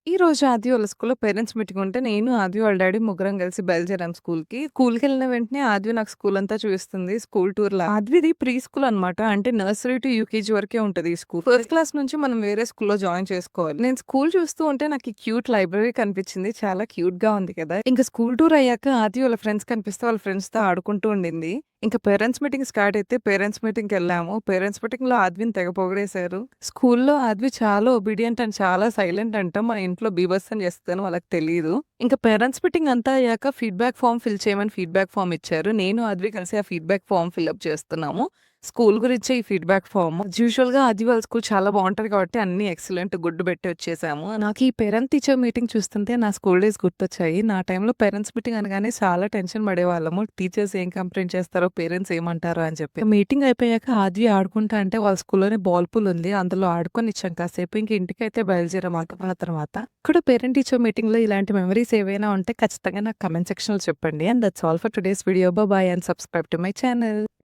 ఈ రోజు ఆది వాళ్ళ స్కూల్‌లో పేరెంట్స్ మీటింగ్ ఉంటే నేను, ఆది వాళ్ళ డ్యాడీ ముగ్గురం కలిసి బయలుదేరాం స్కూల్‌కి. స్కూల్‌కెళ్ళిన వెంటనే ఆద్వి నాకు స్కూల్ అంతా చూపిస్తుంది. స్కూల్ టూర్‌లా. ఆద్విది ప్రీ స్కూల్ అనమాట. అంటే నర్సరీ టు యూకేజీ వరకే ఉంటది ఈ స్కూల్. ఫస్ట్ క్లాస్ నుంచి మనం వేరే స్కూల్‌లో జాయిన్ చేసుకోవాలి. నేను స్కూల్ చూస్తూ ఉంటే నాకు ఈ క్యూట్ లైబ్రరీ కనిపించింది. చాలా క్యూట్‌గా ఉంది కదా! ఇంక స్కూల్ టూర్ అయ్యాక ఆది వాళ్ళ ఫ్రెండ్స్ కనిపిస్తే వాళ్ళ ఫ్రెండ్స్‌తో ఆడుకుంటూ ఉండింది. ఇంక పేరెంట్స్ మీటింగ్ స్టార్ట్ అయితే పేరెంట్స్ మీటింగ్‌కెళ్ళాము. పేరెంట్స్ మీటింగ్‌లో ఆద్విని తెగ పొగిడేశారు. స్కూల్‌లో ఆద్వి చాలా ఒబీడియంట్ అండ్ చాలా సైలెంట్ అంట. మన ఇంట్లో బీభత్సం చేస్తదని వాళ్ళకి తెలీదు. ఇంక పేరెంట్స్ మీటింగ్ అంతా అయ్యాక ఫీడ్‌బ్యాక్ ఫార్మ్ ఫిల్ చేయమని ఫీడ్‌బ్యాక్ ఫార్మ్ ఇచ్చారు. నేను, ఆద్వి కలిసి ఆ ఫీడ్‌బ్యాక్ ఫార్మ్ ఫిలప్ చేస్తున్నాము. స్కూల్ గురించే ఈ ఫీడ్‌బ్యాక్ ఫార్మ్. యూజువల్‌గా ఆది వాళ్ళ స్కూల్ చాలా బావుంటది కాబట్టి అన్నీ ఎక్సలెంట్ గుడ్ పెట్టి వచ్చేసాము. నాకు ఈ పేరెంట్ టీచర్ మీటింగ్ చూస్తుంటే నా స్కూల్ డేస్ గుర్తొచ్చాయి. నా టైంలో పేరెంట్స్ మీటింగ్ అనగానే చాలా టెన్షన్ పడేవాళ్ళము. టీచర్స్ ఏం కంప్లెయింట్ చేస్తారో, పేరెంట్స్ ఏమంటారో అని చెప్పి. మీటింగ్ అయిపోయాక ఆద్వి ఆడుకుంటా అంటే వాళ్ళ స్కూల్‌లోనే బాల్ పూల్ ఉంది. అందులో ఆడుకొనిచ్చాం కాసేపు. ఇంక ఇంటికైతే బయలుదేరాం ఆ తర్వాత. ఇక్కడ పేరెంట్ టీచర్ మీటింగ్‌లో ఇలాంటి మెమోరీస్ ఏవైనా ఉంటే ఖచ్చితంగా నాకు కామెంట్ సెక్షన్‌లో చెప్పండి. And that's all for today's video. Bye and subscribe to my channel.